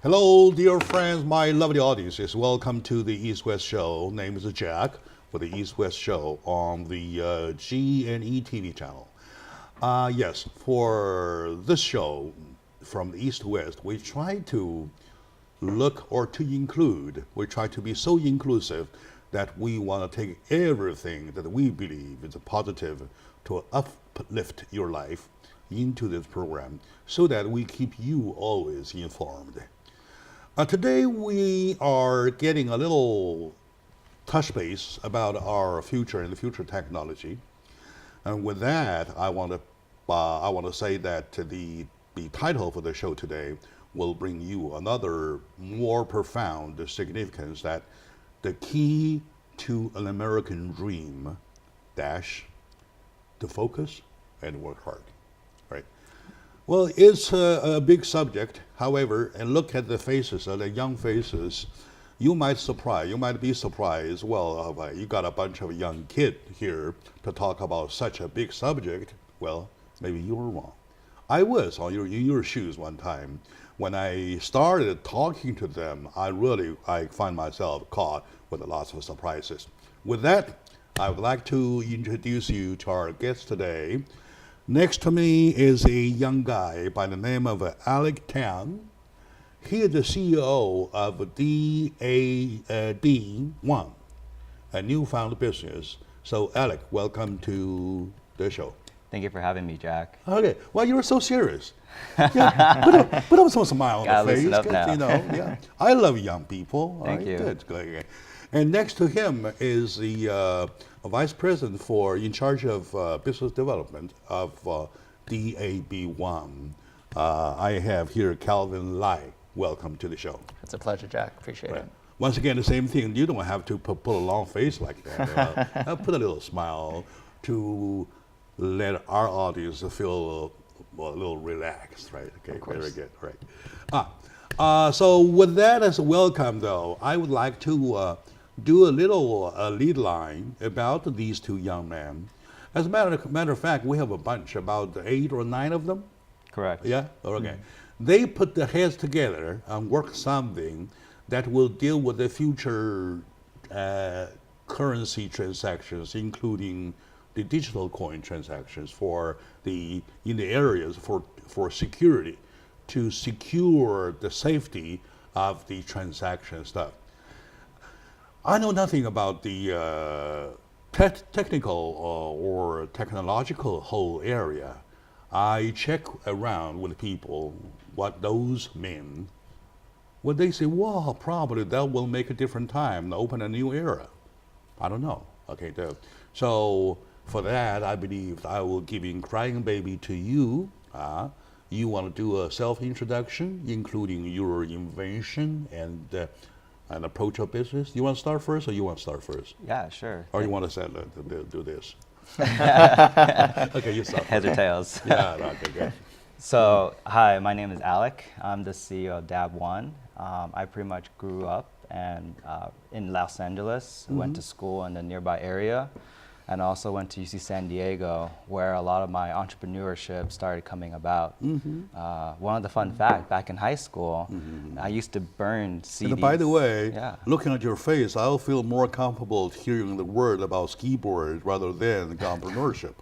Hello, dear friends, my lovely audiences. Welcome to the East-West Show. Name is Jack for the East-West Show on the G&E TV channel. Yes, for this show from the East-West, we try to look or to include, we try to be so inclusive that we want to take everything that we believe is positive to uplift your life into this program so that we keep you always informed. Today we are getting a little touch base about our future and the future technology. And with that, I want to say that the title for the show today will bring you another more profound significance, that the key to an American dream dash to focus and work hard. Right? Well, it's a big subject. However, and look at the faces, the young faces, you might be surprised. Well, you got a bunch of young kids here to talk about such a big subject. Well, maybe you were wrong. I was in your shoes one time. When I started talking to them, I find myself caught with lots of surprises. With that, I would like to introduce you to our guest today. Next to me is a young guy by the name of Alec Tang. He is the CEO of DAD1, a newfound business. So, Alec, welcome to the show. Thank you for having me, Jack. Okay. Well, you were so serious. Yeah, put up some smile on Gotta the face. listen up now. You know, yeah. I love young people. Thank you. Good. And next to him is the vice president in charge of business development of DAB1. I have here Calvin Lai. Welcome to the show. It's a pleasure, Jack. Appreciate it. Once again, the same thing. You don't have to put a long face like that. Put a little smile to let our audience feel a little relaxed, right? Okay, very good, right. So with that as a welcome, though, I would like to do a little lead line about these two young men. As a matter of fact, we have a bunch, about 8 or 9 of them. Correct. Yeah? Okay. They put their heads together and work something that will deal with the future currency transactions, including the digital coin transactions in the areas for security, to secure the safety of the transaction stuff. I know nothing about the technical or technological whole area. I check around with people what those mean. When they say, well, probably that will make a different time, open a new era. I don't know. Okay, so for that, I believe I will give in Crying Baby to you. You want to do a self-introduction, including your invention and approach of business. You want to start first, or you want to start first? Yeah, sure. Or you want to do this? Okay, you start. Heads or tails. Yeah, okay, good. So, hi, my name is Alec. I'm the CEO of DAB1. I pretty much grew up in Los Angeles, went to school in the nearby area, and also went to UC San Diego, where a lot of my entrepreneurship started coming about. One of the fun facts, back in high school, I used to burn CDs. And by the way, looking at your face, I'll feel more comfortable hearing the word about ski board rather than entrepreneurship.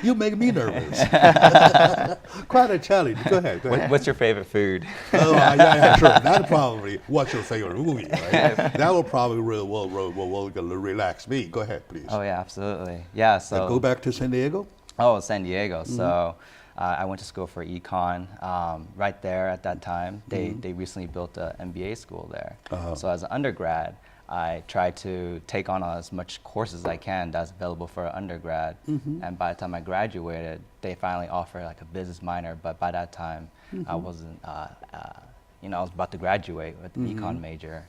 You make me nervous. Quite a challenge. Go ahead. What's your favorite food? Oh, yeah, sure. That probably. What's your favorite movie? Right? That will probably relax me. Go ahead, please. Oh yeah, absolutely. Yeah. So go back to San Diego. Oh, San Diego. So I went to school for econ. Right there at that time, they recently built an MBA school there. So as an undergrad, I tried to take on as much courses as I can that's available for an undergrad. And by the time I graduated, they finally offered like a business minor. But by that time, I wasn't. I was about to graduate with an econ major.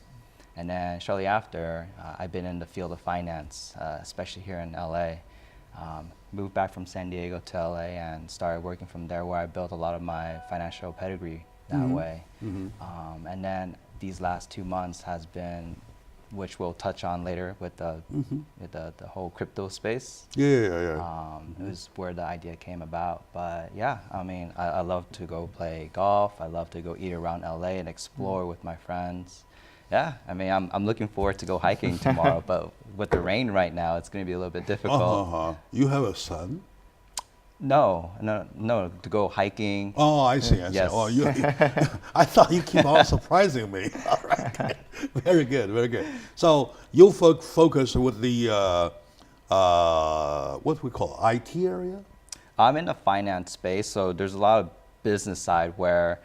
And then shortly after, I've been in the field of finance, especially here in LA. Moved back from San Diego to LA and started working from there, where I built a lot of my financial pedigree that way. And then these last 2 months has been which we'll touch on later with the whole crypto space. Yeah. It was where the idea came about. But yeah, I mean, I love to go play golf. I love to go eat around LA and explore with my friends. Yeah, I mean, I'm looking forward to go hiking tomorrow, but with the rain right now, it's going to be a little bit difficult. You have a son? No, to go hiking. Oh, I see. Yes. Oh, I thought you keep on surprising me. All right, good. Very good. So you focus with the what we call IT area. I'm in the finance space, so there's a lot of business side where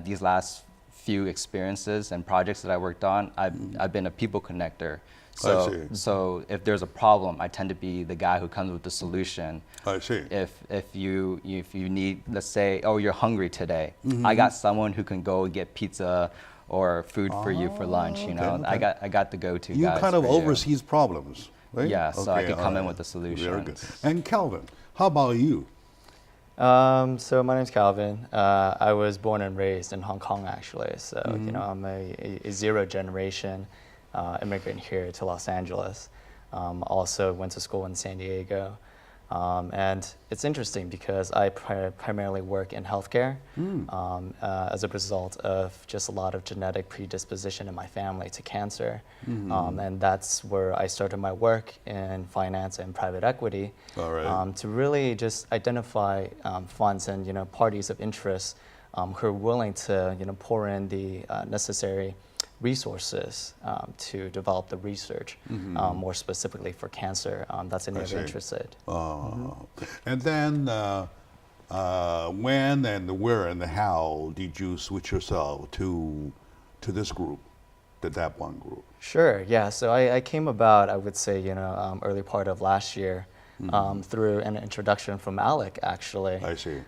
these last few experiences and projects that I worked on, I've been a people connector. So if there's a problem, I tend to be the guy who comes with the solution. I see. If you need, let's say, oh, you're hungry today, I got someone who can go get pizza or food for you for lunch. You know, okay. I got the go-to guys. You kind of for you. oversees problems, right? Yeah, so I can come in with the Very good. solutions. And Calvin, how about you? So my name's Calvin. I was born and raised in Hong Kong, actually. So you know, I'm a zero generation immigrant here to Los Angeles. Also went to school in San Diego. And it's interesting because I primarily work in healthcare as a result of just a lot of genetic predisposition in my family to cancer. And that's where I started my work in finance and private equity. All right. To really just identify funds and parties of interest who are willing to pour in the necessary resources to develop the research, more specifically for cancer. That's an area interested. And then when and where and how did you switch yourself to this group, the DAP One group? Sure, yeah. So I came about, I would say, early part of last year. Through an introduction from Alec, actually. I see.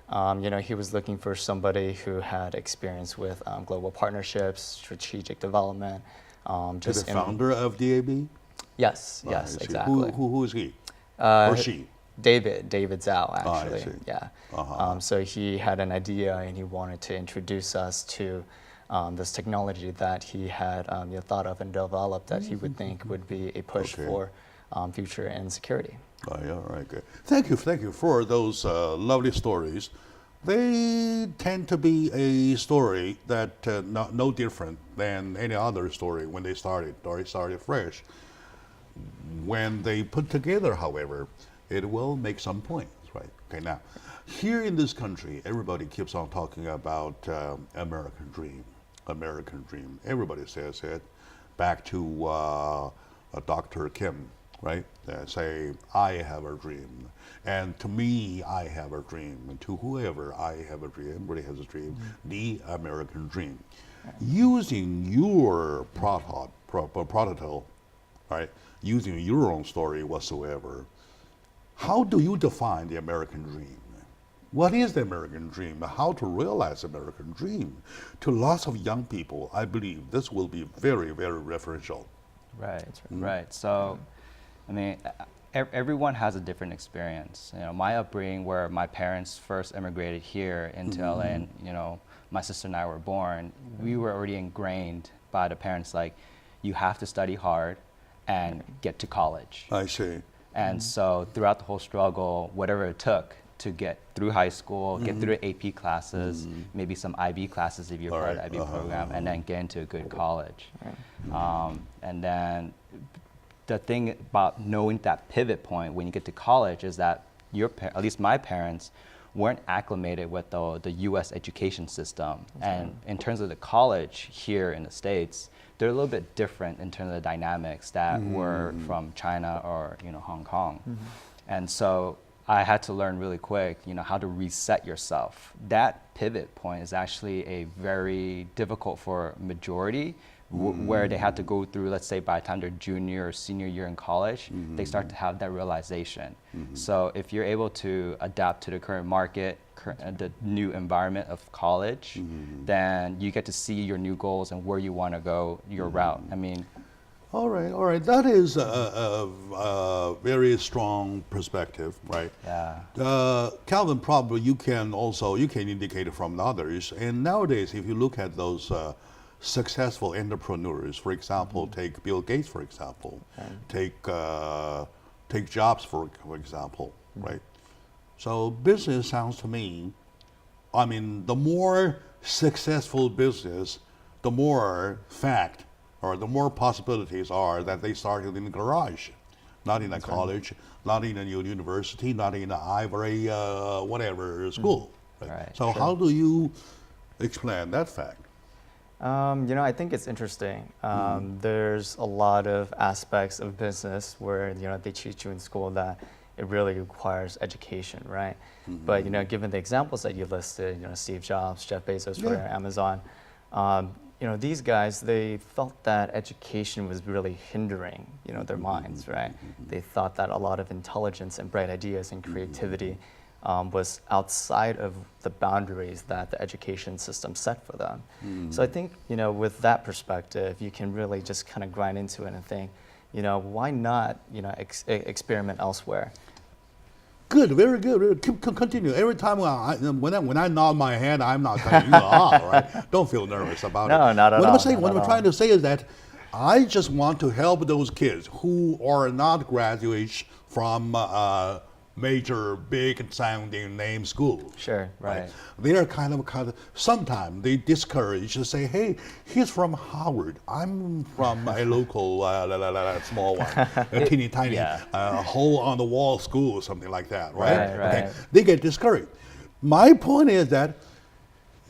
He was looking for somebody who had experience with global partnerships, strategic development. The founder of DAB? Yes, I see. exactly. Who is he? Or she? David Zhao, actually. I see. Yeah. So he had an idea and he wanted to introduce us to this technology that he had thought of and developed that he would think would be a push for future and security. Oh, yeah, all right, good. Thank you for those lovely stories. They tend to be a story that no different than any other story when they started fresh. When they put together, however, it will make some points, right? Okay, now, here in this country, everybody keeps on talking about American dream. Everybody says it. Back to Dr. Kim. Right? Say, I have a dream. And to me, I have a dream. And to whoever, I have a dream. Everybody has a dream. The American dream. Using your prototype, right? Using your own story whatsoever, how do you define the American dream? What is the American dream? How to realize the American dream? To lots of young people, I believe this will be very, very referential. Right. So, I mean, everyone has a different experience. My upbringing, where my parents first immigrated here into LA, and my sister and I were born. We were already ingrained by the parents, like, you have to study hard and get to college. I see. And so throughout the whole struggle, whatever it took to get through high school, get through AP classes, maybe some IB classes if you're part of the IB program, and then get into a good college. And then the thing about knowing that pivot point when you get to college is that at least my parents weren't acclimated with the U.S. education system. And in terms of the college here in the States, they're a little bit different in terms of the dynamics that were from China or Hong Kong. And so I had to learn really quick, how to reset yourself. That pivot point is actually a very difficult for majority, where they had to go through, let's say by the time they're junior or senior year in college, they start to have that realization. So if you're able to adapt to the current market, the new environment of college, then you get to see your new goals and where you want to go, your route. I mean, all right. That is a very strong perspective, right? Yeah. Calvin, probably you can indicate from others. And nowadays, if you look at those successful entrepreneurs. For example, take Bill Gates, for example. Take Jobs, for example, right? So business sounds to me, I mean, the more successful business, the more fact or the more possibilities are that they started in the garage, not in a college, not in a university, not in an ivory, whatever school. Right? Right, So sure. how do you explain that fact? I think it's interesting. There's a lot of aspects of business where they teach you in school that it really requires education, right? But given the examples that you listed, Steve Jobs, Jeff Bezos for Amazon, these guys, they felt that education was really hindering their minds, right? They thought that a lot of intelligence and bright ideas and creativity was outside of the boundaries that the education system set for them. So I think, with that perspective, you can really just kind of grind into it and think, why not, experiment elsewhere? Good, very good. Continue. Every time when I nod my head, I'm not cutting you off, right? Don't feel nervous about it. No, not at what all. I'm saying, what I'm trying to say is that I just want to help those kids who are not graduates from major, big sounding name schools. Sure, Right. They are kind of sometimes they discourage to say, hey, he's from Howard. I'm from a local small one, a teeny tiny hole on the wall school or something like that, right? Right. Okay. They get discouraged. My point is that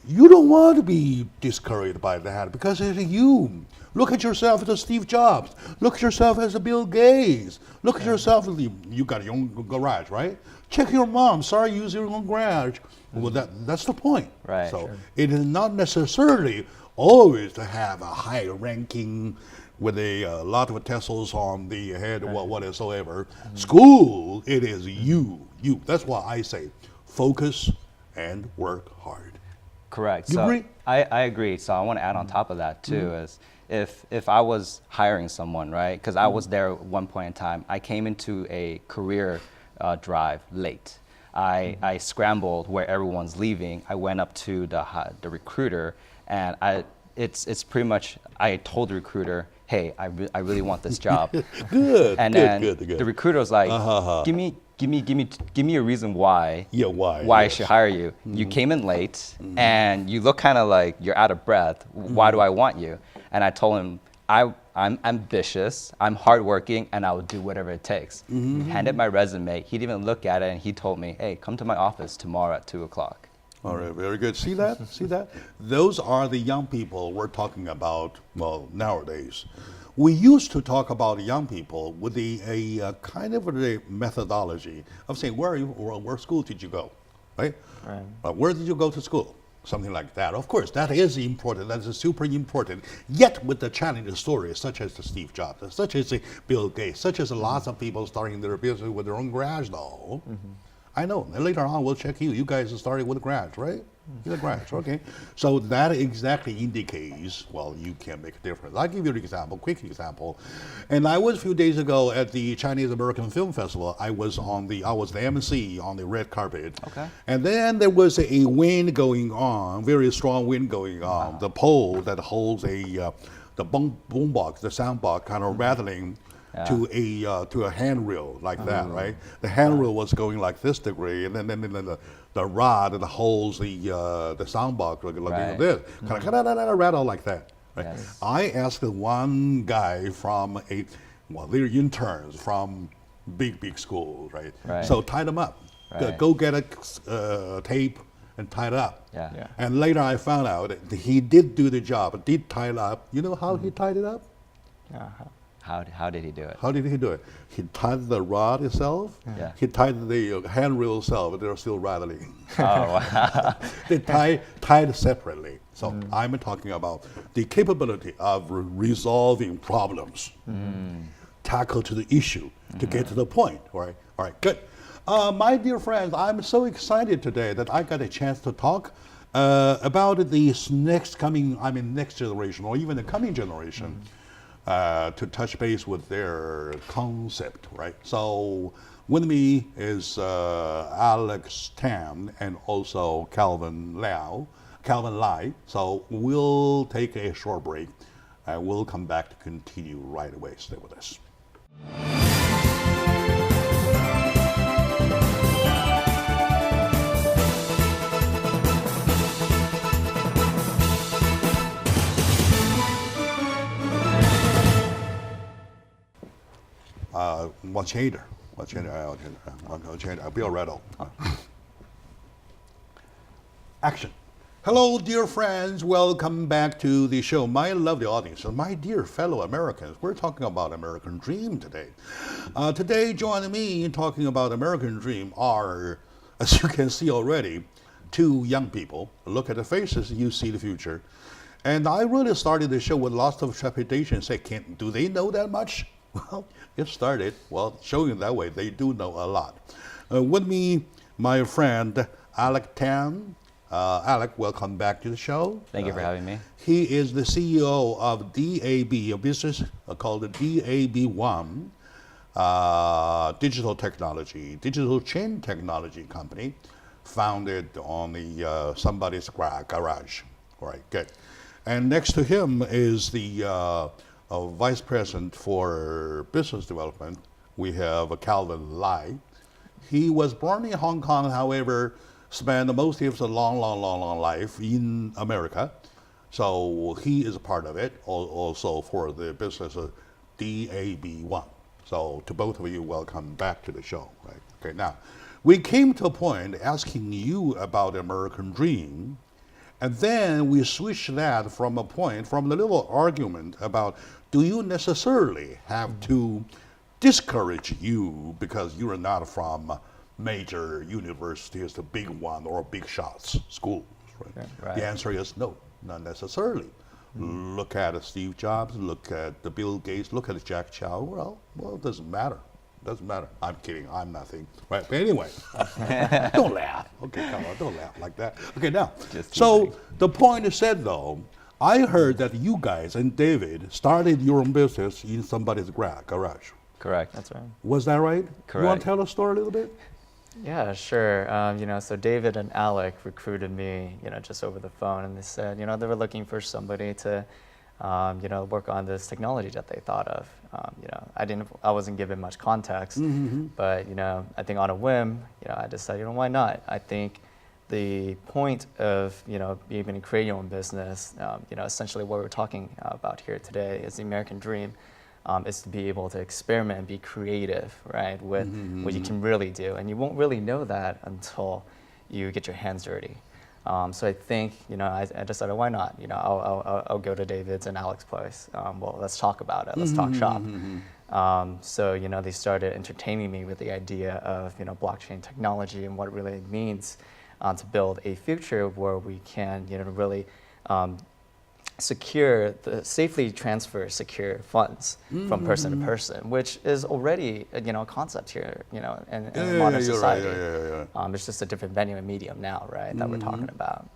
you don't want to be discouraged by that because it's you. Look at yourself as a Steve Jobs. Look at yourself as a Bill Gates. Look at yourself as you got your own garage, right? Check your mom. Sorry, use your own garage. Well, that's the point. Right. So it is not necessarily always to have a high ranking with a lot of Teslas on the head or whatsoever. School, it is you. That's why I say focus and work hard. Correct. You So agree? I agree. So I want to add on top of that too is if I was hiring someone, right? Because I was there at one point in time. I came into a career drive late. I scrambled where everyone's leaving. I went up to the recruiter, and it's pretty much I told the recruiter, hey, I really want this job. Good. And good, then good, good. the recruiter was like, give me a reason why. Yeah, why? I Yes. should hire you. You came in late, and you look kind of like you're out of breath. Why do I want you? And I told him, I'm ambitious, I'm hardworking, and I will do whatever it takes. Handed my resume. He didn't even look at it, and he told me, hey, come to my office tomorrow at 2 o'clock. All right, very good. See that? See that? Those are the young people we're talking about, well, nowadays. We used to talk about young people with a kind of a methodology of saying, where school did you go, right? Where did you go to school? Something like that. Of course, that is important. That is super important. Yet with the challenging stories, such as the Steve Jobs, such as the Bill Gates, such as lots of people starting their business with their own garage, though. I know. And later on, we'll check you. You guys are starting with a garage, right? In the garage, okay. So that exactly indicates, well, you can make a difference. I'll give you an example, quick example. And I was a few days ago at the Chinese American Film Festival. I was the MC on the red carpet. Okay. And then there was a wind going on, very strong wind going on. Wow. The pole that holds the boom box, the sound box, kind of rattling. To a handrail like that, right? The handrail was going like this degree, and then the rod that holds the sound box like this, kind of rattle like that. Right? Yes. I asked one guy from they're interns from big schools, right? So tie them up. Right. Go get a tape and tie it up. Yeah. And later I found out that he did do the job, did tie it up. You know how he tied it up? How did he do it? How did he do it? He tied the rod itself. Yeah. He tied the handrail itself. They're still rattling. Oh, wow. They tied separately. So I'm talking about the capability of resolving problems, tackle to the issue to get to the point. All right, good. My dear friends, I'm so excited today that I got a chance to talk about the next generation or even the coming generation. To touch base with their concept, right? So with me is Alex Tam and also Calvin Liao. Calvin Lai. So we'll take a short break and we'll come back to continue right away. Stay with us. Action. Hello, dear friends. Welcome back to the show. My lovely audience, my dear fellow Americans, we're talking about American Dream today. Today, joining me in talking about American Dream are, as you can see already, two young people. Look at the faces, you see the future. And I really started the show with lots of trepidation. Say, do they know that much? Well, it started, showing that way, they do know a lot. With me, my friend, Alec Tan. Alec, welcome back to the show. Thank you for having me. He is the CEO of DAB, a business called the DAB1 digital chain technology company, founded on the somebody's garage. All right, good. And next to him is the Vice President for Business Development. We have Calvin Lai. He was born in Hong Kong, however, spent most of his long life in America. So he is a part of it, also for the business of DAB1. So to both of you, welcome back to the show. Right? Okay, now, we came to a point asking you about the American Dream, and then we switched that from the little argument about, do you necessarily have to discourage you because you are not from major universities, the big one or big shots schools? Right? Right. The answer is no, not necessarily. Look at Steve Jobs, look at the Bill Gates, look at Jack Chow. Well, it doesn't matter. Doesn't matter. I'm kidding. I'm nothing. Right. But anyway, don't laugh. Okay, come on, don't laugh like that. Okay, now. So the point is said though, I heard that you guys and David started your own business in somebody's garage. Correct. That's right. Was that right? Correct. You want to tell a story a little bit? Yeah, sure. So David and Alec recruited me, just over the phone, and they said, they were looking for somebody to, work on this technology that they thought of. I wasn't given much context, but I think on a whim, I decided, why not? I think the point of even creating your own business, essentially what we're talking about here today is the American Dream. Is to be able to experiment and be creative, right, with what you can really do. And you won't really know that until you get your hands dirty. So I think, I decided, why not? I'll go to David's and Alec's place. Let's talk about it. Let's talk shop. So, they started entertaining me with the idea of, blockchain technology and what it really means to build a future where we can, really safely transfer secure funds from person to person, which is already a concept here, in modern society. Right. It's just a different venue and medium now, right, that we're talking about.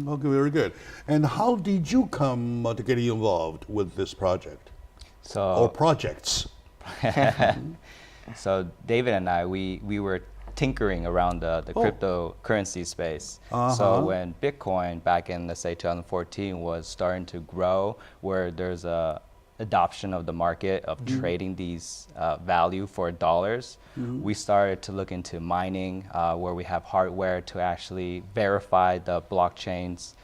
Okay, very good. And how did you come to get involved with this project or projects? So David and I, we were tinkering around the cryptocurrency space. So when Bitcoin back in, let's say, 2014 was starting to grow, where there's a adoption of the market of trading these value for dollars, we started to look into mining, where we have hardware to actually verify the blockchains,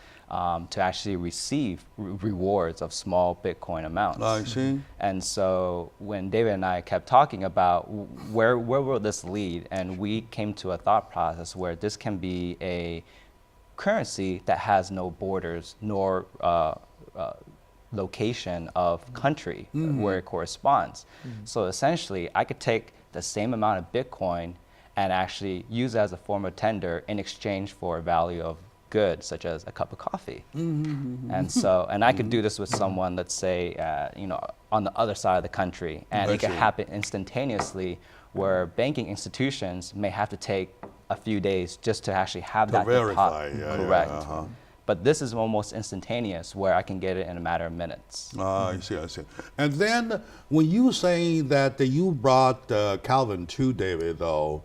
to actually receive rewards of small Bitcoin amounts. I see. And so when David and I kept talking about where will this lead, and we came to a thought process where this can be a currency that has no borders nor location of country where it corresponds. So essentially, I could take the same amount of Bitcoin and actually use it as a form of tender in exchange for a value of goods, such as a cup of coffee. And so, and I could do this with someone, let's say, on the other side of the country, and it could happen instantaneously, where banking institutions may have to take a few days just to actually have that verify. Correct. But this is almost instantaneous, where I can get it in a matter of minutes. I see. And then when you say that you brought Calvin to David, though,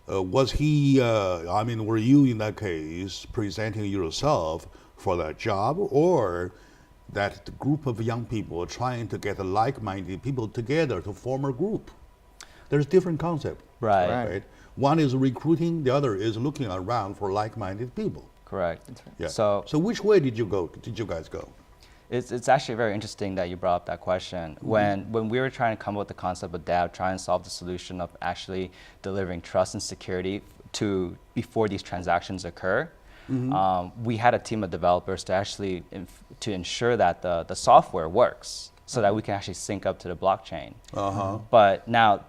Was he, I mean, were you in that case presenting yourself for that job, or that group of young people trying to get like-minded people together to form a group? There's different concept. Right. One is recruiting, the other is looking around for like-minded people. Correct. Yeah. So which way did you go? Did you guys go? it's actually very interesting that you brought up that question. When we were trying to come up with the concept of DAB, trying to solve the solution of actually delivering trust and security to before these transactions occur, we had a team of developers to actually to ensure that the software works so that we can actually sync up to the blockchain. But now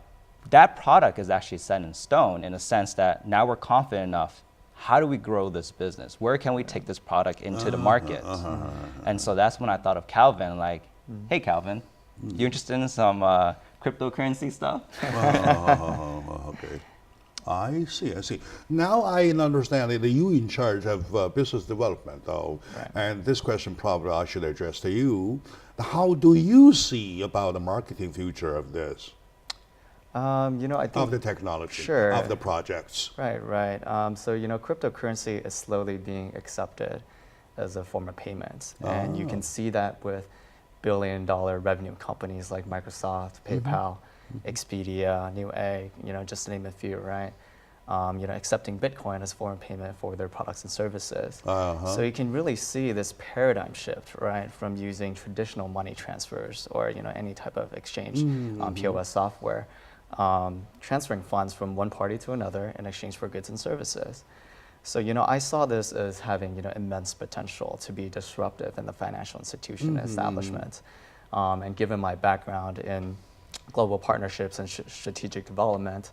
that product is actually set in stone in a sense that now we're confident enough. How do we grow this business? Where can we take this product into the market? And so that's when I thought of Calvin, like, hey, Calvin, you interested in some cryptocurrency stuff? Okay. I see. Now I understand that you in charge of business development, though, and this question probably I should address to you. How do you see about the marketing future of this? I think Of the technology, Sure. of the projects. Right. So, cryptocurrency is slowly being accepted as a form of payment. And you can see that with billion-dollar revenue companies like Microsoft, PayPal, Expedia, Newegg, just to name a few, right? Accepting Bitcoin as form of payment for their products and services. So you can really see this paradigm shift, right, from using traditional money transfers or, any type of exchange POS software. Transferring funds from one party to another in exchange for goods and services. So, I saw this as having, immense potential to be disruptive in the financial institution establishment. And given my background in global partnerships and strategic development,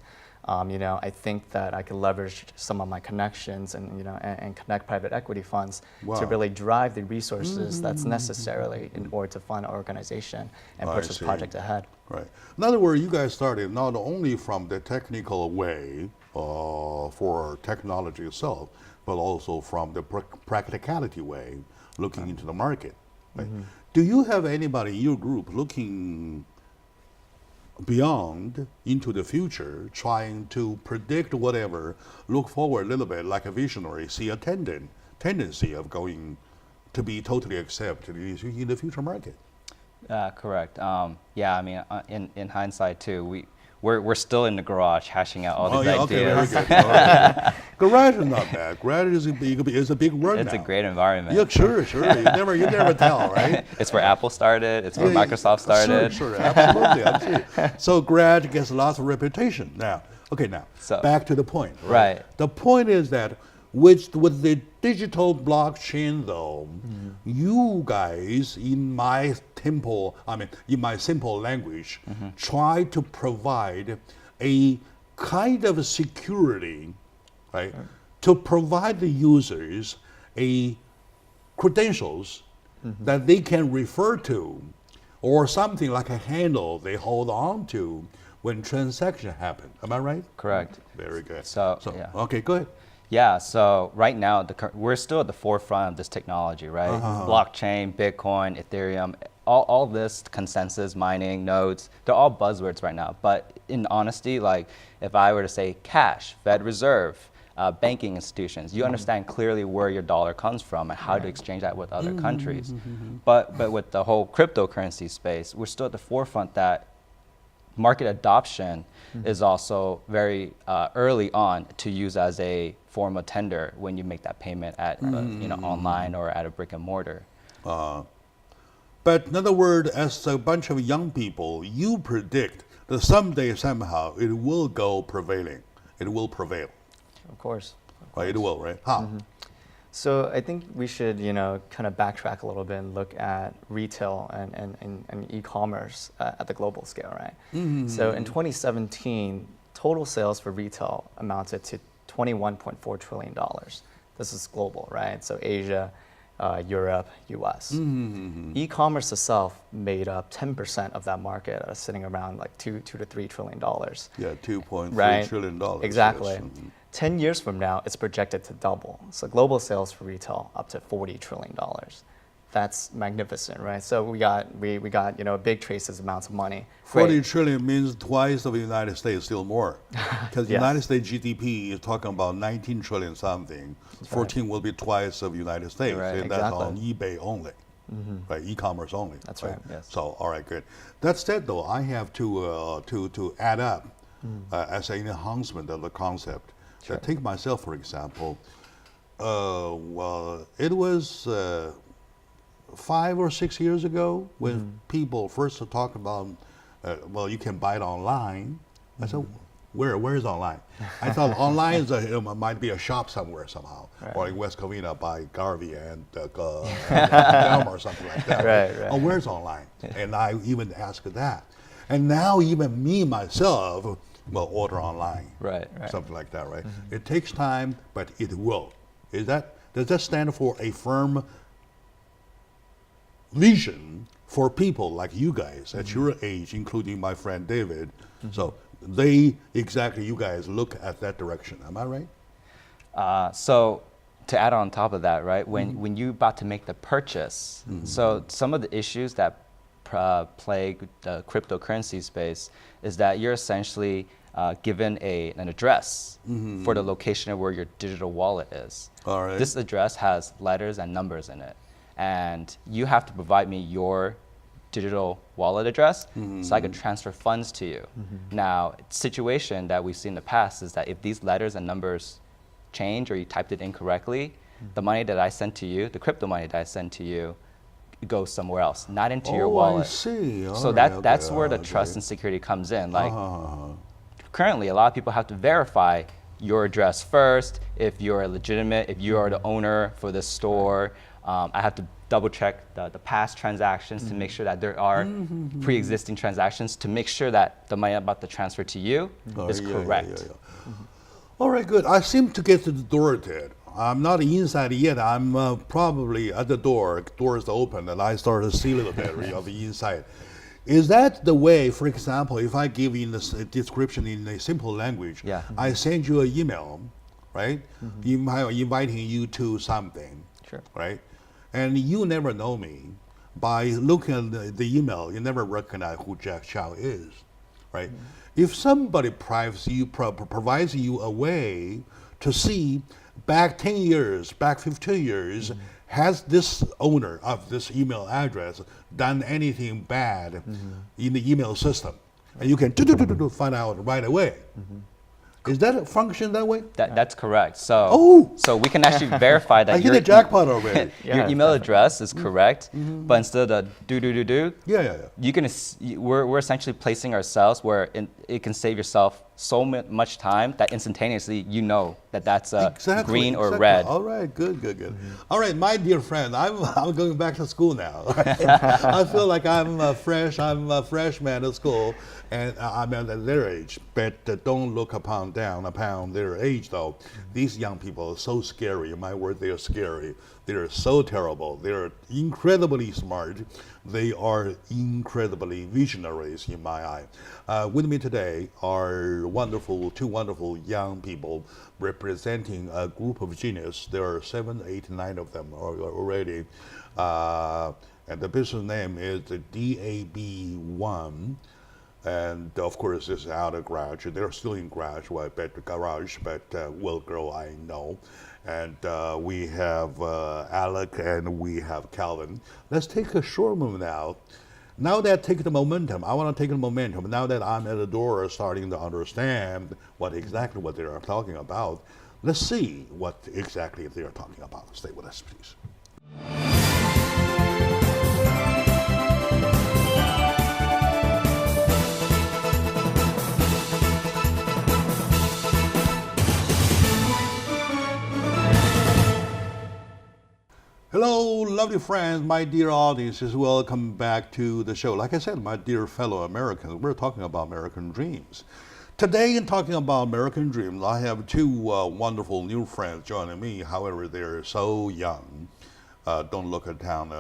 I think that I could leverage some of my connections and connect private equity funds to really drive the resources that's necessarily in order to fund our organization and push this project ahead. Right. In other words, you guys started not only from the technical way for technology itself, but also from the practicality way, looking into the market. Right? Do you have anybody in your group looking beyond into the future, trying to predict whatever, look forward a little bit like a visionary, see a tendency of going to be totally accepted in the future market? Correct. In hindsight too, we're still in the garage hashing out all these ideas. Okay, very good. All right. Garage is not bad. Garage is a big word. It's now. a great environment. Yeah, sure. You never tell, right? It's where Apple started. It's where Microsoft started. Sure, absolutely. So Garage gets lots of reputation now. Okay, so back to the point. Right. The point is that with the digital blockchain, though, you guys, in my simple language, try to provide a kind of security, right, to provide the users a credentials that they can refer to, or something like a handle they hold on to when transaction happen. Am I right? Correct. Very good. So yeah. Okay, go ahead. Yeah, so right now, we're still at the forefront of this technology, right? Blockchain, Bitcoin, Ethereum, all this consensus mining, nodes, they're all buzzwords right now. But in honesty, like if I were to say cash, Fed Reserve, banking institutions, you understand clearly where your dollar comes from and how to exchange that with other countries. But with the whole cryptocurrency space, we're still at the forefront that market adoption is also very early on to use as a form of tender when you make that payment at online or at a brick and mortar. But in other words, as a bunch of young people, you predict that someday, somehow, it will go prevailing. It will prevail. Of course. Right, it will, right? How? So I think we should, kind of backtrack a little bit and look at retail and e-commerce at the global scale, right? So in 2017, total sales for retail amounted to $21.4 trillion. This is global, right? So Asia, Europe, US. E-commerce itself made up 10% of that market, sitting around like $2 to $3 trillion. Yeah, $2.3 trillion. Exactly. Yes. 10 years from now, it's projected to double. So global sales for retail up to $40 trillion. that's magnificent, right? So we got you know big traces amounts of money. 40 Great. trillion means twice of the United States, still more. Because the Yes. United States GDP is talking about 19 trillion something. 14 will be twice of the United States. Right, And that's exactly. on eBay only, right? E-commerce only. That's right, yes. So, all right, good. That said, though, I have to add up as an enhancement of the concept. Sure. Take myself, for example. Well, it was 5 or 6 years ago when people first talked about, well, you can buy it online. I said, where is online? I thought online is might be a shop somewhere somehow, or in West Covina by Garvey and Delma or something like that. Right. Oh, where's online? And I even asked that. And now even me myself will order online. Right. Something like that, right? It takes time, but it will. Does that stand for a firm vision for people like you guys at your age, including my friend David? So you guys look at that direction. Am I right? So to add on top of that, right, when you're about to make the purchase, so some of the issues that plague the cryptocurrency space is that you're essentially given an address for the location of where your digital wallet is. All right. This address has letters and numbers in it, and you have to provide me your digital wallet address so I can transfer funds to you. Now, situation that we've seen in the past is that if these letters and numbers change or you typed it incorrectly, the money that I sent to you, the crypto money that I sent to you, goes somewhere else, not into your wallet. I see. All So right, that's okay, where the okay. trust and security comes in. Like currently, a lot of people have to verify your address first. If you're legitimate, if you are the owner for this store, I have to double check the past transactions to make sure that there are pre-existing transactions to make sure that the money I'm about to transfer to you is correct. All right, good. I seem to get to the door, Ted. I'm not inside yet. I'm probably at the door. Doors open, and I start to see a little bit of the inside. Is that the way, for example, if I give you this description in a simple language, I send you an email, right? Inviting you to something, Sure. right? And you never know me. By looking at the email, you never recognize who Jack Chow is, right? If somebody provides you a way to see back 10 years, back 15 years, has this owner of this email address done anything bad in the email system? And you can find out right away. Is that a function that way? That's correct. So so we can actually verify that I hit a jackpot already. your email address is correct, but instead of the you can we're essentially placing ourselves where it can save yourself so much time that instantaneously you know that that's green or red. All right, good. All right, my dear friend, I'm going back to school now. I feel like I'm a freshman at school, and I'm at their age. But don't look down upon their age, though. These young people are so scary. In my word, they are scary. They are so terrible. They are incredibly smart. They are incredibly visionaries in my eye. With me today are two wonderful young people representing a group of genius. There are 7, 8, 9 of them already. And the business name is the DAB1. And of course, this is out of garage. They're still in garage, but will grow, I know. And we have Alec and we have Calvin. Let's take a short move now. Now that take the momentum, I want to take the momentum. Now that I'm at the door starting to understand exactly what they are talking about, let's see what exactly they are talking about. Stay with us, please. Hello, lovely friends, my dear audiences. Welcome back to the show. Like I said, my dear fellow Americans, we're talking about American dreams. Today, in talking about American dreams, I have two wonderful new friends joining me. However, they're so young. Don't look down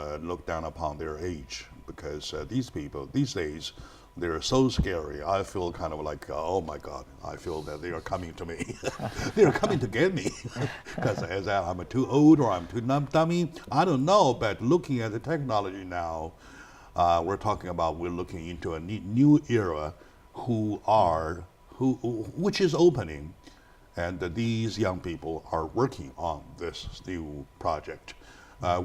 upon their age, because these people these days they're so scary. I feel kind of like, oh my God, I feel that they are coming to me. They are coming to get me. Because I'm too old or I'm too dummy. I don't know, but looking at the technology now, we're looking into a new era which is opening. And these young people are working on this new project.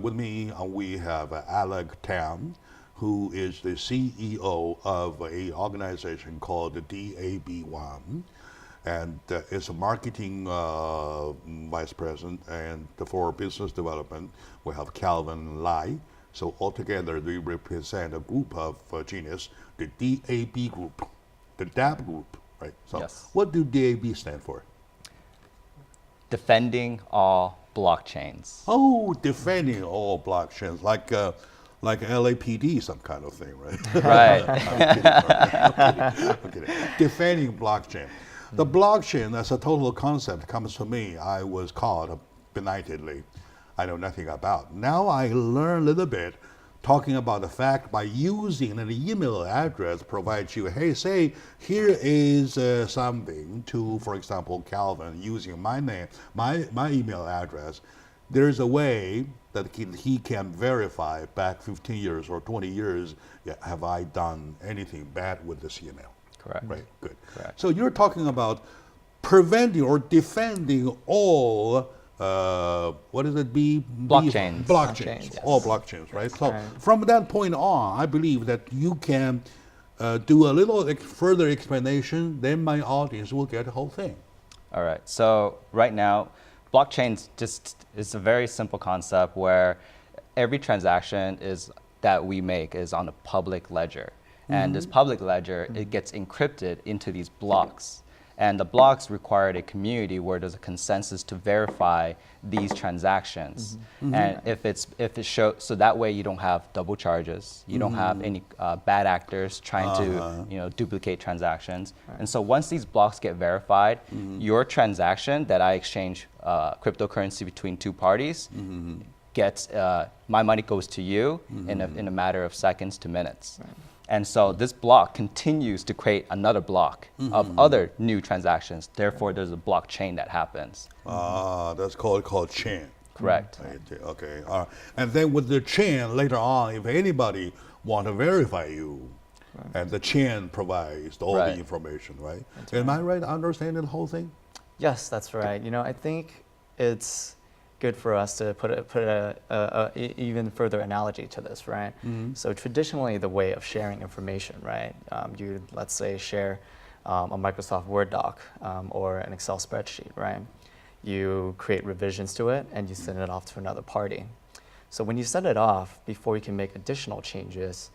With me, we have Alec Tam, who is the CEO of an organization called the DAB1, and is a marketing vice president. And for business development, we have Calvin Lai. So altogether, we represent a group of genius, the DAB group, the DAB group, right? So Yes. what do DAB stand for? Defending all blockchains. Oh, defending all blockchains, like LAPD, some kind of thing, right? Right. I'm kidding. Defending blockchain. The blockchain as a total concept comes to me. I was caught beneitedly. I know nothing about. Now I learn a little bit, talking about the fact by using an email address provides you, hey, say, here is something to, for example, Calvin, using my name, my email address. There's a way that he can verify back 15 years or 20 years, have I done anything bad with this email? Correct. Right, good. Correct. So you're talking about preventing or defending all what is it? Blockchains. Blockchains, yes. All blockchains, right? So Right. from that point on, I believe that you can do a little further explanation. Then my audience will get the whole thing. All right. So right now, blockchains just is a very simple concept where every transaction that we make is on a public ledger. And this public ledger, it gets encrypted into these blocks. And the blocks require a community where there's a consensus to verify these transactions. And if it shows, so that way you don't have double charges, you don't have any bad actors trying to duplicate transactions. And so once these blocks get verified, your transaction that I exchange cryptocurrency between two parties gets my money goes to you in a matter of seconds to minutes. Right. And so this block continues to create another block of other new transactions. Therefore, there's a blockchain that happens. That's called chain. Correct. Okay. And then with the chain later on, if anybody want to verify you, and the chain provides all the information, right? Am I right understanding the whole thing? Yes, that's right. I think it's good for us to put a even further analogy to this, right? So traditionally, the way of sharing information, right? You, let's say, share a Microsoft Word doc or an Excel spreadsheet, right? You create revisions to it and you send it off to another party. So when you send it off, before you can make additional changes,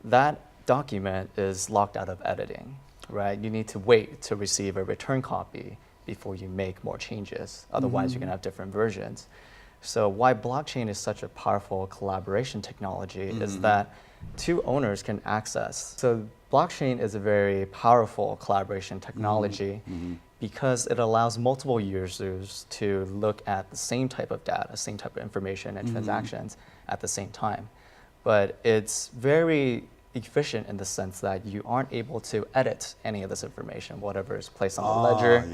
that document is locked out of editing, right? You need to wait to receive a return copy before you make more changes. Otherwise, you're going to have different versions. So why blockchain is such a powerful collaboration technology is that two owners can access. So blockchain is a very powerful collaboration technology because it allows multiple users to look at the same type of data, same type of information and transactions at the same time. But it's very efficient in the sense that you aren't able to edit any of this information. Whatever is placed on the ledger,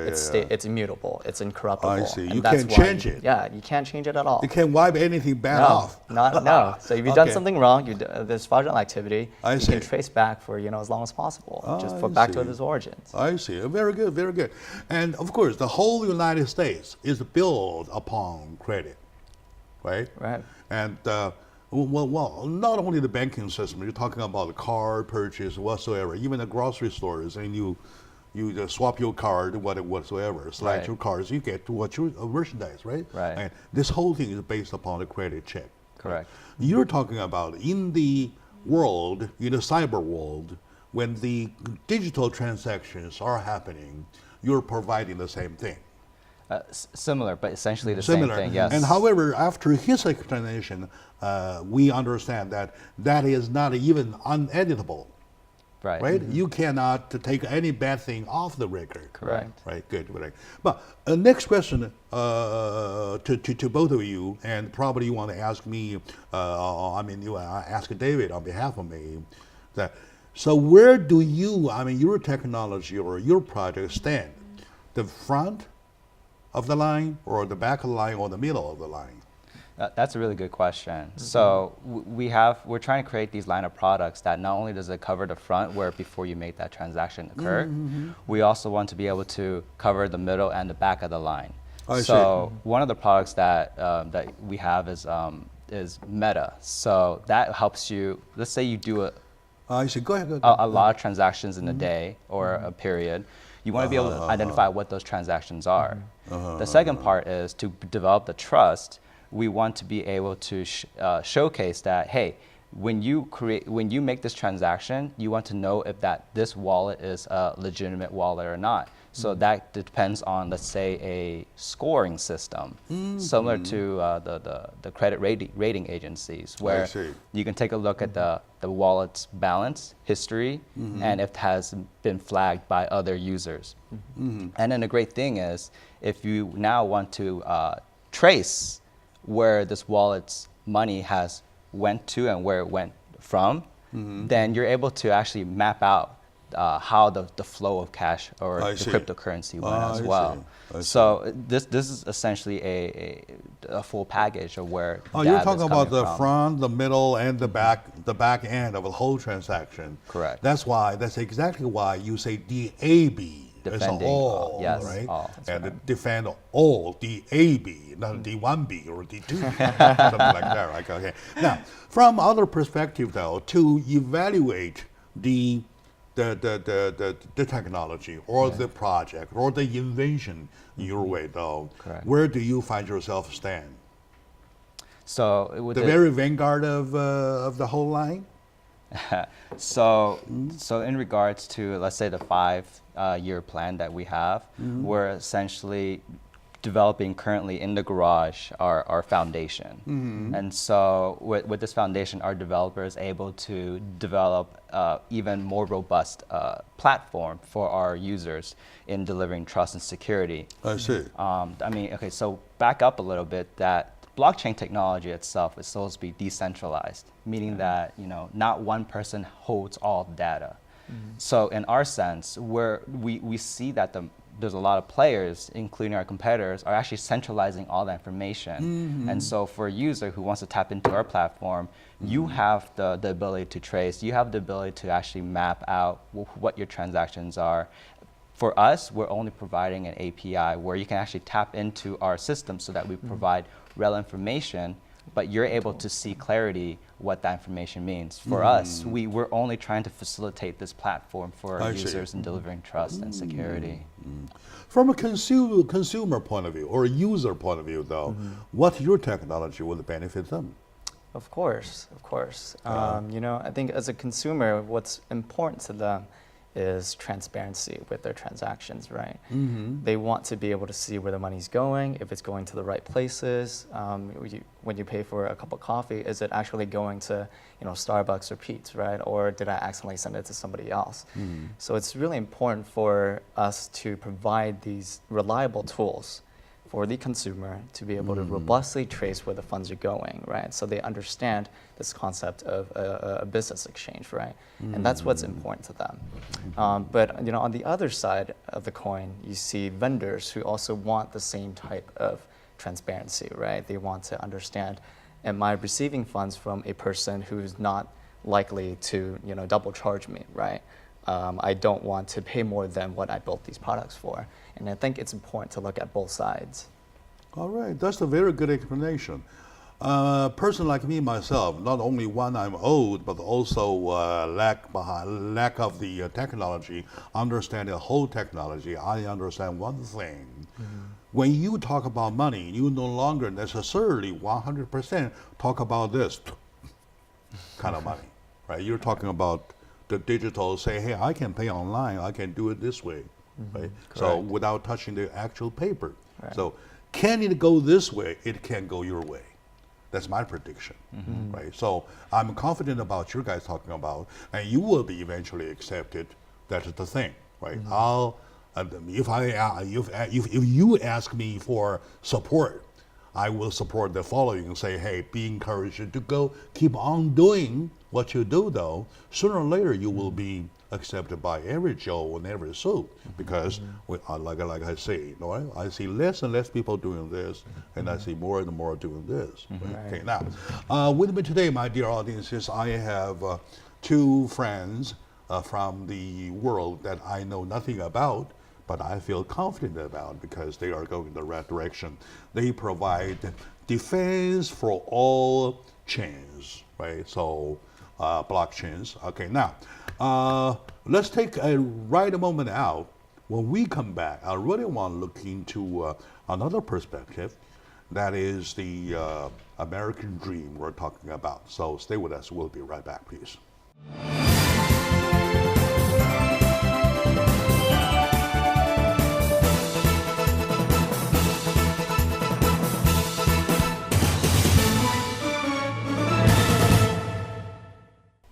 it's immutable, it's incorruptible. I see. And You that's can't why change it. Yeah, you can't change it at all. You can't wipe anything bad off. No. So if you've done something wrong, there's fraudulent activity, I you see. can trace back for as long as possible, just I back to see. its origins. I see. Very good, very good. And of course, the whole United States is built upon credit, right? Right. And well, not only the banking system. You're talking about the car purchase whatsoever, even the grocery stores, and you just swap your card, whatsoever, slide your cards, you get to what your merchandise, right? Right. And this whole thing is based upon a credit check. Correct. You're talking about in the world, in the cyber world, when the digital transactions are happening, you're providing the same thing. Similar, but essentially the same thing, yes. And however, after his explanation, we understand that is not even uneditable. Right? You cannot take any bad thing off the record. Correct. Right, good. Right. But next question to both of you, and probably you want to ask me, you ask David on behalf of me, that So where do you, I mean, your technology or your project stand? The front of the line or the back of the line or the middle of the line? That's a really good question. So we're trying to create these line of products that not only does it cover the front where before you make that transaction occur, we also want to be able to cover the middle and the back of the line. I So one of the products that that we have is Meta. So that helps you. Let's say you do I see. Go ahead. Go ahead. a lot of transactions in a day or a period. You want to be able to identify what those transactions are. The second part is to develop the trust. We want to be able to showcase that, hey, when you make this transaction, you want to know if this wallet is a legitimate wallet or not. So that depends on, let's say, a scoring system, similar to the credit rating agencies, where you can take a look at the wallet's balance, history, and if it has been flagged by other users. And then the great thing is, if you now want to trace where this wallet's money has went to and where it went from, then you're able to actually map out how the flow of cash or the cryptocurrency went as well. So this is essentially a full package of where. Oh, you're talking about the front, the middle, and the back end of the whole transaction. Correct. That's exactly why you say DAB. Defending all, yes, right? All. And defend all, DAB, not D1B or D2B, something like that, right? Okay. Now, from other perspective though, to evaluate the technology or the project or the invention your way though, where do you find yourself stand? So with the very vanguard of the whole line? So in regards to, let's say, the 5-year plan that we have, we're essentially developing currently in the garage our foundation. And so with this foundation, our developer is able to develop even more robust platform for our users in delivering trust and security. I see. I mean, okay, so back up a little bit, that blockchain technology itself is supposed to be decentralized, meaning that not one person holds all the data. So in our sense, we see that there's a lot of players, including our competitors, are actually centralizing all that information. And so for a user who wants to tap into our platform, you have the ability to trace, you have the ability to actually map out what your transactions are. For us, we're only providing an API where you can actually tap into our system so that we provide relevant information, but you're able to see clarity what that information means. For us, we're only trying to facilitate this platform for our users in delivering trust and security. From a consumer point of view or a user point of view though, what your technology will benefit them? Of course, of course. I think as a consumer, what's important to them is transparency with their transactions, right? They want to be able to see where the money's going, if it's going to the right places. When you pay for a cup of coffee, is it actually going to Starbucks or Pete's, right? Or did I accidentally send it to somebody else? So it's really important for us to provide these reliable tools for the consumer to be able to robustly trace where the funds are going, right? So they understand this concept of a business exchange, right? And that's what's important to them. But on the other side of the coin, you see vendors who also want the same type of transparency, right? They want to understand, am I receiving funds from a person who's not likely to double charge me, right? I don't want to pay more than what I built these products for. And I think it's important to look at both sides. All right, that's a very good explanation. A person like me, myself, not only one, I'm old, but also lack of the technology, understand the whole technology. I understand one thing. When you talk about money, you no longer necessarily 100% talk about this kind of money, right? You're talking about the digital, say, hey, I can pay online, I can do it this way, right? So without touching the actual paper. So can it go this way? It can go your way. That's my prediction, right? So I'm confident about you guys talking about, and you will be eventually accepted. That's the thing, right? If you ask me for support, I will support the following and say, hey, be encouraged to go keep on doing what you do though, sooner or later you will be accepted by every Joe and every Sue, because like I say, you know, I see less and less people doing this, and I see more and more doing this. Okay, now with me today, my dear audiences, I have two friends from the world that I know nothing about, but I feel confident about because they are going in the right direction. They provide defense for all chains, right? So blockchains. Okay, now let's take a moment out. When we come back, I really want to look into another perspective. That is the American dream we're talking about. So stay with us. We'll be right back, please.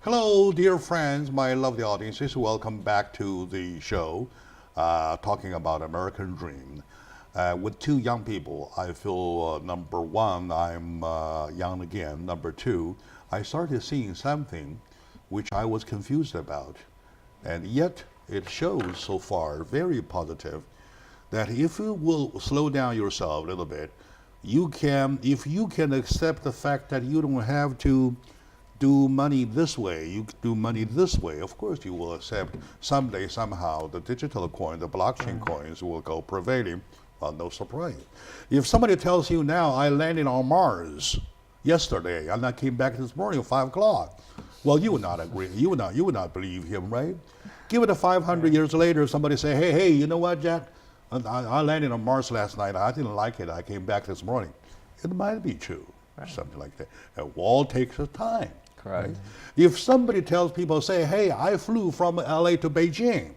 Hello, dear friends, my lovely audiences. Welcome back to the show, talking about American Dream. With two young people, I feel number one, I'm young again. Number two, I started seeing something which I was confused about, and yet it shows so far very positive that if you will slow down yourself a little bit, you can, if you can accept the fact that you don't have to do money this way, you do money this way, of course you will accept someday, somehow, the digital coin, the blockchain coins will go prevailing. Well, no surprise. If somebody tells you now, I landed on Mars yesterday and I came back this morning at 5 o'clock, well, you would not agree. You would not believe him, right? Give it a 500 years later, somebody say, hey, you know what, Jack? I landed on Mars last night. I didn't like it. I came back this morning. It might be true, something like that. It all takes a time. Correct. Right? If somebody tells people, say, hey, I flew from LA to Beijing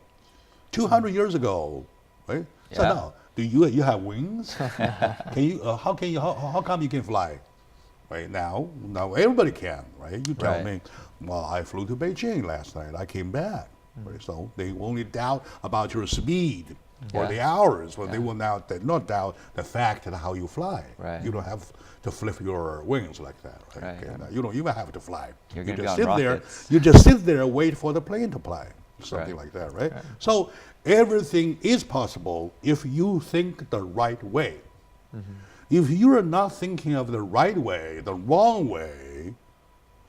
200 years ago, right? So Yeah. now, do you have wings? Can you? How come you can fly? Right now everybody can, right? You tell Right. me, well, I flew to Beijing last night. I came back. Right? So they only doubt about your speed or Yeah. the hours, but they will not doubt the fact that how you fly. Right. You don't have to flip your wings like that, right? Right. Okay, now, you don't even have to fly. You're You gonna be just on sit there. rockets. You just sit there and wait for the plane to fly, something Right. like that, right? So everything is possible if you think the right way. If you're not thinking of the right way, the wrong way,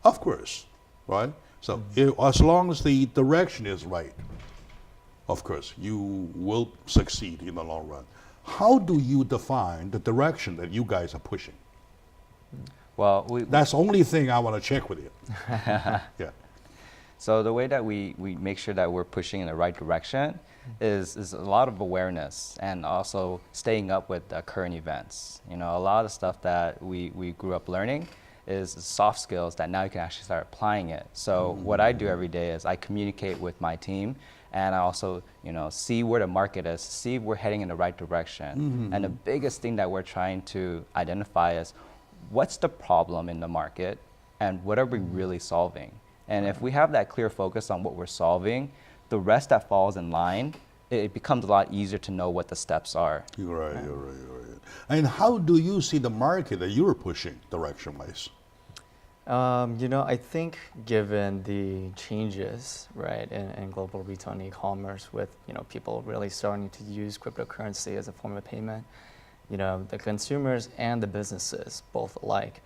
of course, right? So as long as the direction is right, of course, you will succeed in the long run. How do you define the direction that you guys are pushing? Well, That's the only thing I want to check with you. Yeah. so the way that we make sure that we're pushing in the right direction is a lot of awareness and also staying up with current events. You know, a lot of stuff that we grew up learning is soft skills that now you can actually start applying it. So what I do every day is I communicate with my team, and I also, you know, see where the market is, see if we're heading in the right direction. And the biggest thing that we're trying to identify is what's the problem in the market and what are we really solving? And if we have that clear focus on what we're solving, the rest that falls in line, it becomes a lot easier to know what the steps are. You're right. And how do you see the market that you're pushing direction-wise? You know, I think given the changes, right, in global retail and e-commerce, with, you know, people really starting to use cryptocurrency as a form of payment, you know, the consumers and the businesses both alike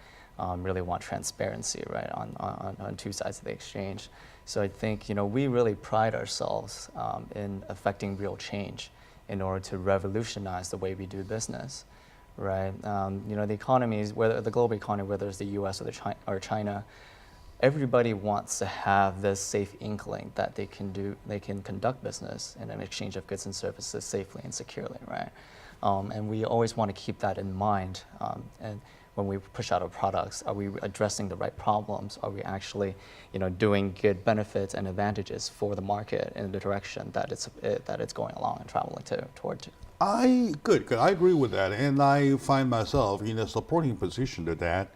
really want transparency, right, on two sides of the exchange. So I think, you know, we really pride ourselves in affecting real change in order to revolutionize the way we do business. Right, you know, the economies, whether the global economy, whether it's the U.S. or China, everybody wants to have this safe inkling that they can conduct business in an exchange of goods and services safely and securely, right? And we always want to keep that in mind. And when we push out our products, are we addressing the right problems? Are we actually, you know, doing good benefits and advantages for the market in the direction that it's going along and traveling toward? Good. I agree with that, and I find myself in a supporting position to that.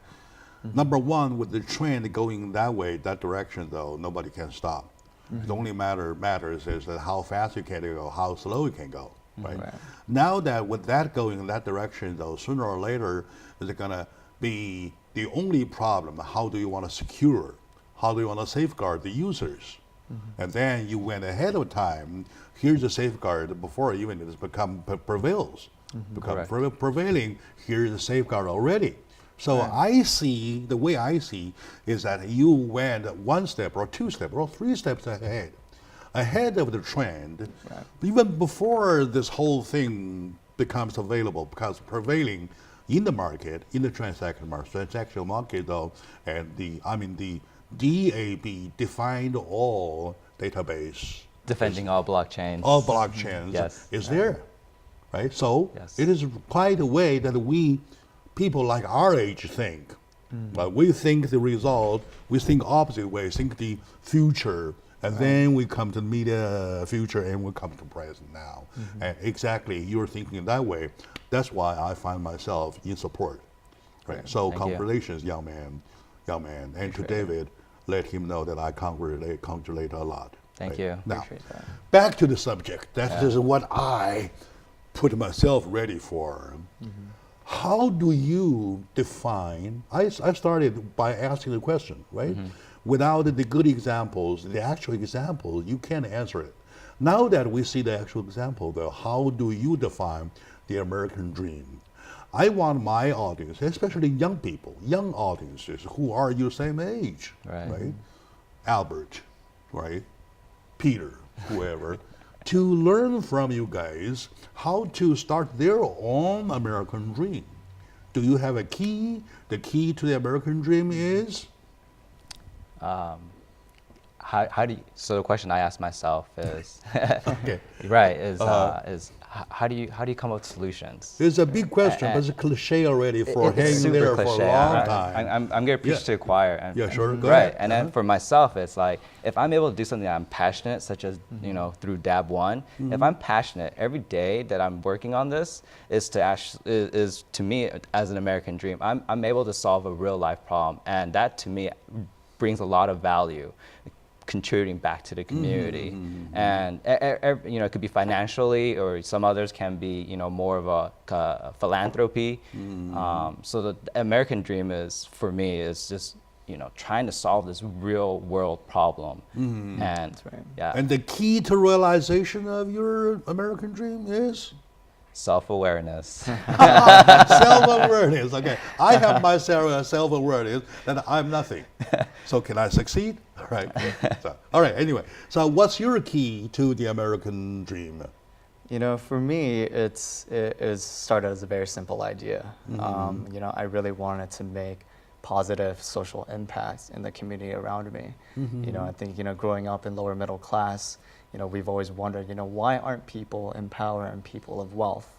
Number one, with the trend going that way, that direction, though, nobody can stop. The only matters is that how fast you can go, how slow you can go. Right? Now that with that going in that direction, though, sooner or later, is it going to be the only problem? How do you want to secure how do you want to safeguard the users? And then you went ahead of time. Here's a safeguard before even it has become prevails, become prevailing. Here's a safeguard already. So I see, the way I see is that you went one step or two steps or three steps ahead of the trend, even before this whole thing becomes available, because prevailing in the market, in the transactional market though, and the DAB, defined all database. Defending all blockchains. All blockchains is there, right? So it is quite a way that we, people like our age think. We think the result, we think opposite way, think the future, and then we come to media future and we come to present now. And exactly, you're thinking that way. That's why I find myself in support. Right. So congratulations, young man. And to David, let him know that I congratulate a lot. Thank you. Now, back to the subject. That is what I put myself ready for. How do you define? I started by asking the question, right? Without the good examples, the actual example, you can't answer it. Now that we see the actual example, though, how do you define the American dream? I want my audience, especially young people, young audiences who are your same age, right? Albert, right? Peter, whoever, to learn from you guys how to start their own American dream. Do you have a key? The key to the American dream is? How do you, so the question I ask myself is, Okay. is how do you come up with solutions? It's a big question, but it's a cliche already for hanging there for a long time. I'm going to preach to the choir. And, sure, go ahead. And then for myself, it's like, if I'm able to do something that I'm passionate, such as, through DAB 1, if I'm passionate, every day that I'm working on this is to me, as an American dream, I'm able to solve a real life problem. And that, to me, brings a lot of value, contributing back to the community. And it could be financially, or some others can be more of a philanthropy. So the American dream is, for me, is just trying to solve this real world problem. And And the key to realization of your American dream is? Self-awareness. Self-awareness. Okay, I have my self-awareness that I'm nothing. So can I succeed? All right. All right. Anyway, so what's your key to the American dream? For me, it started as a very simple idea. I really wanted to make positive social impacts in the community around me. I think growing up in lower middle class, we've always wondered, why aren't people in power and people of wealth,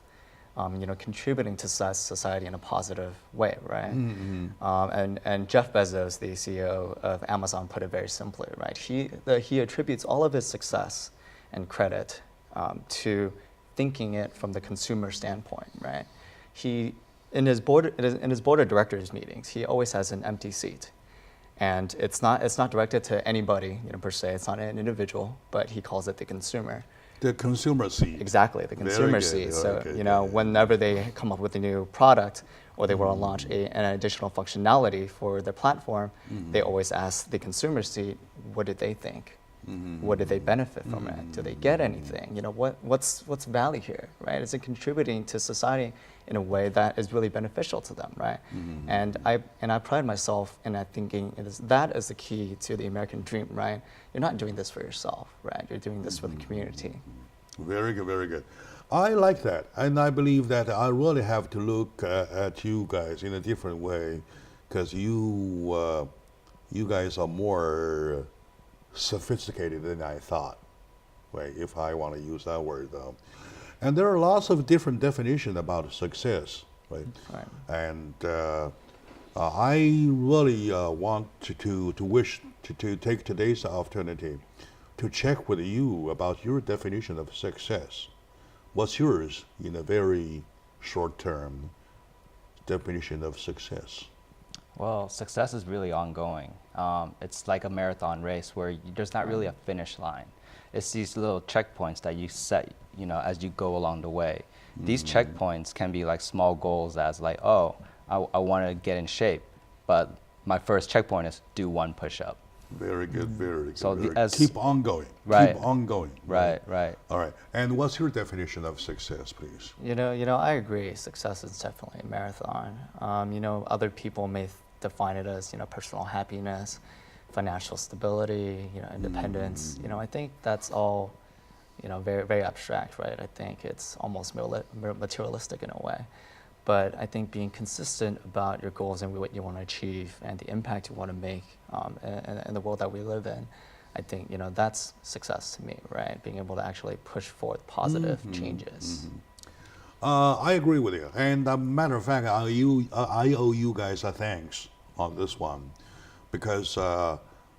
contributing to society in a positive way, right? And Jeff Bezos, the CEO of Amazon, put it very simply, right? He attributes all of his success and credit to thinking it from the consumer standpoint, right? In his board of directors meetings, he always has an empty seat. And it's not directed to anybody, per se. It's not an individual, but he calls it the consumer. The consumer seat. Exactly, the consumer seat. So whenever they come up with a new product or they want to launch an additional functionality for their platform, they always ask the consumer seat, what did they think? What did they benefit from it? Do they get anything? What's value here, right? Is it contributing to society in a way that is really beneficial to them, right? And I pride myself in thinking that is the key to the American dream, right? You're not doing this for yourself, right? You're doing this for the community. Very good, very good. I like that, and I believe that I really have to look at you guys in a different way, because you guys are more sophisticated than I thought, right? If I want to use that word, though. And there are lots of different definitions about success, right? And I really want to take today's opportunity to check with you about your definition of success. What's yours in a very short-term definition of success? Well, success is really ongoing. It's like a marathon race where there's not really a finish line. It's these little checkpoints that you set, as you go along the way. These checkpoints can be like small goals, as like, I want to get in shape, but my first checkpoint is do one push-up. Very good, very good. So very good. as- Keep on going. Right. Keep on going. Right. All right. And what's your definition of success, please? You know, I agree. Success is definitely a marathon. You know, other people may define it as, you know, personal happiness, financial stability, you know, independence. You know, I think that's all, you know, very, very abstract, right? I think it's almost materialistic in a way. But I think being consistent about your goals and what you want to achieve and the impact you want to make in the world that we live in, I think, you know, that's success to me, right? Being able to actually push forth positive changes. I agree with you. And matter of fact, I owe you guys a thanks on this one, because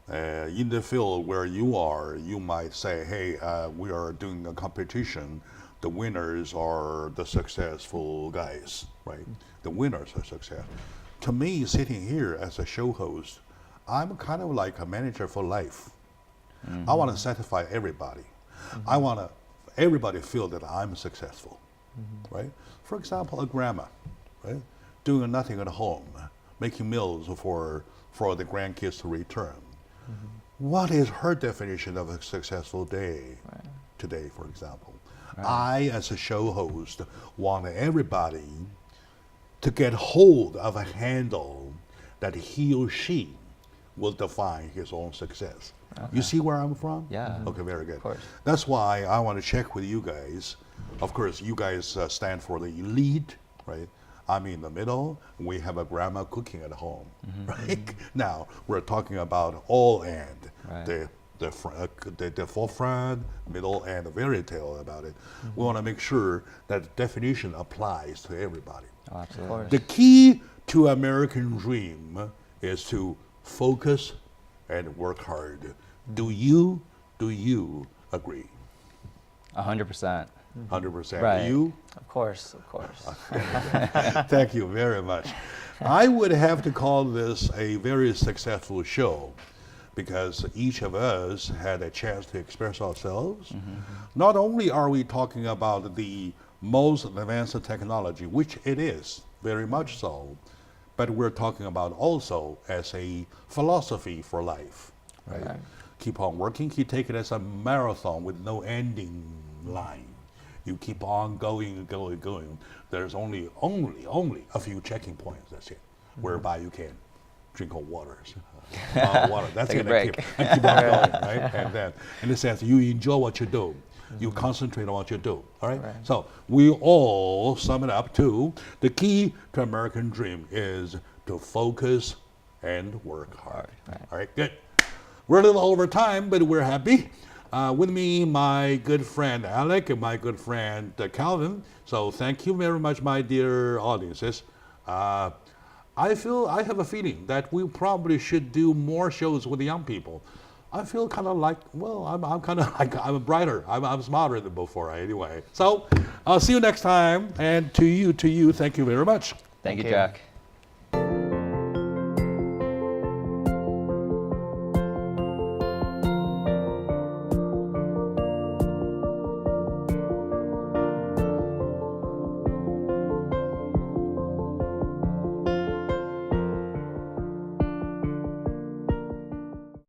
in the field where you are, you might say, hey, we are doing a competition. The winners are the successful guys, right? The winners are success. To me, sitting here as a show host, I'm kind of like a manager for life. I want to satisfy everybody. I want to everybody feel that I'm successful, right? For example, a grandma, right, doing nothing at home, making meals for the grandkids to return. What is her definition of a successful day today, for example? I, as a show host, want everybody to get hold of a handle that he or she will define his own success. You see where I'm from? Yeah. Okay, very good. Of course. That's why I want to check with you guys. Of course, you guys stand for the elite, right? I'm in the middle. We have a grandma cooking at home, right? Now, we're talking about all end, the forefront, middle, and the very tail about it. We want to make sure that the definition applies to everybody. Oh, absolutely. The key to American dream is to focus and work hard. Do you agree? 100%. 100%. Right. You? Of course, of course. Thank you very much. I would have to call this a very successful show, because each of us had a chance to express ourselves. Not only are we talking about the most advanced technology, which it is, very much so, but we're talking about also as a philosophy for life, right? Keep on working, keep taking it as a marathon with no ending line. You keep on going. There's only a few checking points, that's it, whereby you can drink on water. Water. That's Take it. a break. And keep on going, right? And then, in a sense, you enjoy what you do. You concentrate on what you do. All right? So we all sum it up to the key to American dream is to focus and work hard. All right, good. We're a little over time, but we're happy. With me, my good friend Alec and my good friend Calvin. So thank you very much, my dear audiences. I have a feeling that we probably should do more shows with the young people. I feel kind of like, well, I'm kind of like, I'm brighter. I'm smarter than before anyway. So I'll see you next time. And to you, thank you very much. Thank you, you. Jack.